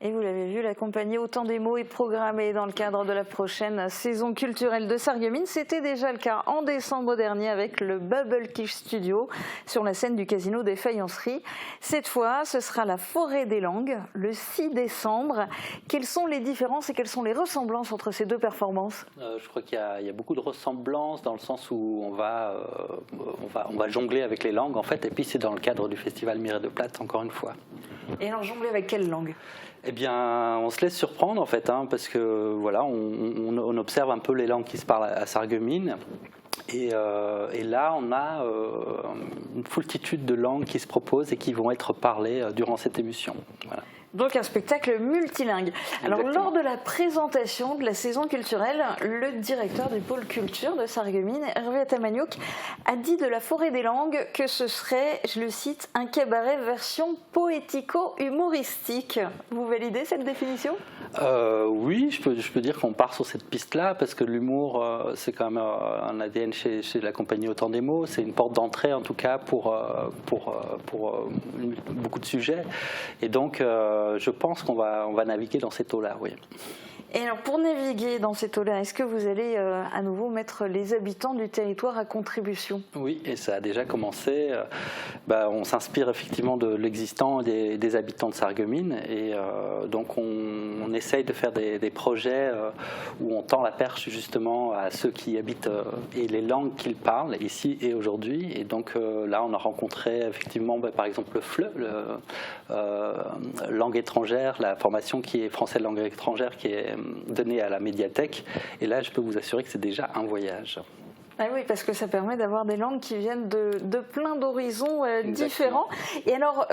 Et vous l'avez vu, la compagnie Autant des mots est programmée dans le cadre de la prochaine saison culturelle de Sarreguemines. C'était déjà le cas en décembre dernier avec le Bubble Kish Studio sur la scène du Casino des Faïenceries. Cette fois, ce sera la Forêt des Langues, le 6 décembre. Quelles sont les différences et quelles sont les ressemblances entre ces deux performances ? Je crois qu'il y a beaucoup de ressemblances dans le sens où on va jongler avec les langues en fait, et puis c'est dans le cadre du festival Mireille de Plate encore une fois. Et alors jongler avec quelle langue ? Eh bien, on se laisse surprendre en fait, parce que voilà, on observe un peu les langues qui se parlent à Sarreguemines. Et là, on a une foultitude de langues qui se proposent et qui vont être parlées durant cette émission. Voilà. Donc un spectacle multilingue. Alors Exactement. lors de la présentation de la saison culturelle, le directeur du pôle culture de Sarreguemines, Hervé Tamagnouk, a dit de la Forêt des Langues que ce serait, je le cite, un cabaret version poético-humoristique. Vous validez cette définition ? Oui, je peux dire qu'on part sur cette piste-là parce que l'humour, c'est quand même un ADN chez la compagnie Autant des mots. C'est une porte d'entrée en tout cas pour beaucoup de sujets. Et donc, je pense qu'on va naviguer dans cette eau-là, oui. Et alors pour naviguer dans cette eau-là, est-ce que vous allez à nouveau mettre les habitants du territoire à contribution ? Oui, et ça a déjà commencé. On s'inspire effectivement de l'existant des habitants de Sarreguemines et donc on essaye de faire des projets où on tend la perche justement à ceux qui habitent et les langues qu'ils parlent ici et aujourd'hui. Et donc là, on a rencontré effectivement par exemple le FLE, langue étrangère, la formation qui est français de langue étrangère qui est donnée à la médiathèque. Et là, je peux vous assurer que c'est déjà un voyage. Ah oui, parce que ça permet d'avoir des langues qui viennent de plein d'horizons différents. Et alors,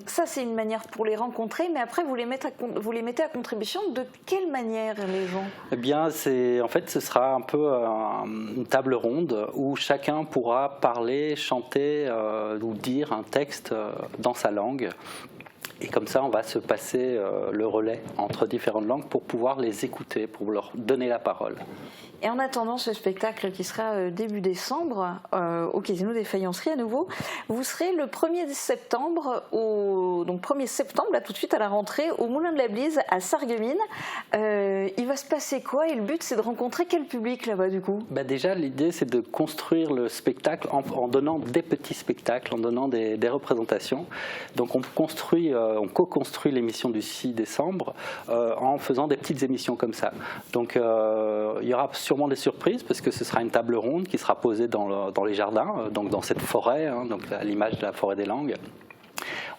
ça c'est une manière pour les rencontrer, mais après vous les mettez à contribution. De quelle manière les gens ? Eh bien, en fait, ce sera un peu une table ronde où chacun pourra parler, chanter ou dire un texte dans sa langue. Et comme ça, on va se passer le relais entre différentes langues pour pouvoir les écouter, pour leur donner la parole. Et en attendant ce spectacle qui sera début décembre au Casino des Faïenceries à nouveau, vous serez le 1er septembre, donc 1er septembre, là tout de suite à la rentrée, au Moulin de la Blise à Sarreguemines. Il va se passer quoi ? Et le but c'est de rencontrer quel public là-bas du coup ? Déjà l'idée c'est de construire le spectacle en donnant des petits spectacles, en donnant des représentations. Donc on co-construit l'émission du 6 décembre en faisant des petites émissions comme ça. Donc il y aura sûrement des surprises parce que ce sera une table ronde qui sera posée dans les jardins, donc dans cette forêt, donc à l'image de la Forêt des Langues.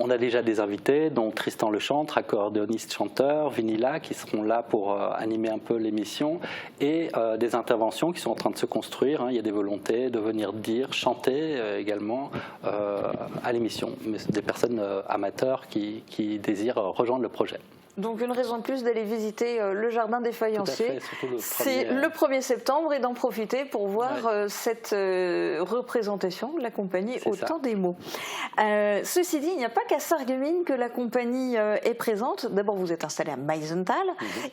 On a déjà des invités, dont Tristan Lechantre, accordéoniste-chanteur, Vinila, qui seront là pour animer un peu l'émission, et des interventions qui sont en train de se construire. Il y a des volontés de venir dire, chanter également à l'émission, mais des personnes amateurs qui désirent rejoindre le projet. Donc une raison de plus d'aller visiter le jardin des Faïenciers. C'est le 1er septembre et d'en profiter pour voir cette représentation de la compagnie Autant des mots. Ceci dit, il n'y a pas qu'à Sarreguemines que la compagnie est présente. D'abord, vous êtes installé à Meisenthal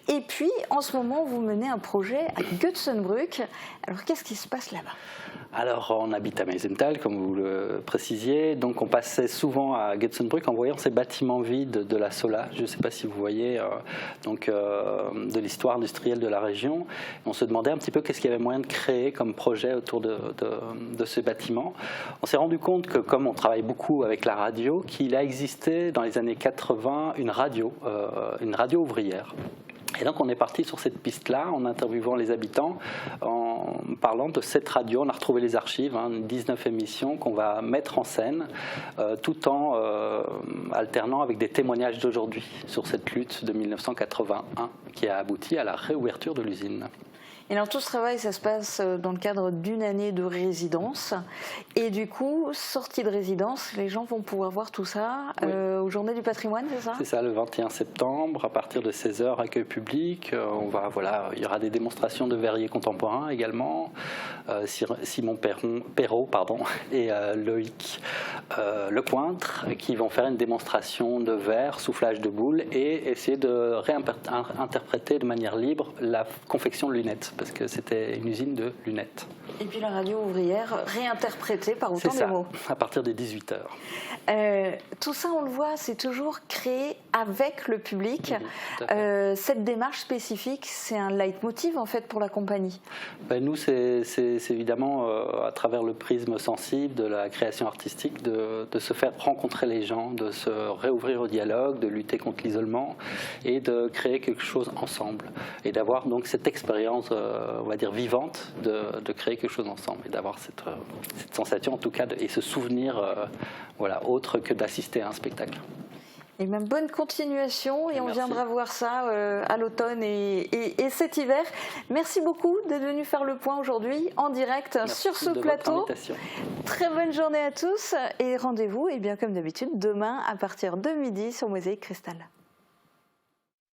et puis en ce moment, vous menez un projet à Götzenbrück. Alors qu'est-ce qui se passe là-bas ? Alors, on habite à Meisenthal, comme vous le précisiez. Donc, on passait souvent à Götzenbrück en voyant ces bâtiments vides de la Sola. Je ne sais pas si vous voyez de l'histoire industrielle de la région. On se demandait un petit peu qu'est-ce qu'il y avait moyen de créer comme projet autour de ces bâtiments. On s'est rendu compte que, comme on travaille beaucoup avec la radio, qu'il a existé dans les années 80 une radio ouvrière. Et donc on est parti sur cette piste-là en interviewant les habitants, en parlant de cette radio. On a retrouvé les archives, 19 émissions qu'on va mettre en scène, tout en alternant avec des témoignages d'aujourd'hui sur cette lutte de 1981 qui a abouti à la réouverture de l'usine. Et alors tout ce travail, ça se passe dans le cadre d'une année de résidence. Et du coup, sortie de résidence, les gens vont pouvoir voir tout ça aux Journées du patrimoine, c'est ça ? C'est ça, le 21 septembre, à partir de 16h, accueil public. Il y aura des démonstrations de verriers contemporains également. Simon Perrault et Loïc Lecointre qui vont faire une démonstration de verre, soufflage de boules et essayer de réinterpréter de manière libre la confection de lunettes, parce que c'était une usine de lunettes. Et puis la radio ouvrière réinterprétée par Autant des mots. À partir des 18h. Tout ça, on le voit, c'est toujours créé avec le public. Cette démarche spécifique, c'est un leitmotiv en fait pour la compagnie. Nous, c'est évidemment à travers le prisme sensible de la création artistique de se faire rencontrer les gens, de se réouvrir au dialogue, de lutter contre l'isolement et de créer quelque chose ensemble. Et d'avoir donc cette expérience, on va dire, vivante de créer quelque chose ensemble et d'avoir cette sensation en tout cas et ce souvenir voilà, autre que d'assister à un spectacle. Et même bonne continuation et on viendra voir ça à l'automne et cet hiver. Merci beaucoup d'être venu faire le point aujourd'hui en direct sur ce plateau. Très bonne journée à tous et rendez-vous, et bien comme d'habitude, demain à partir de midi sur Mosaïque Cristal.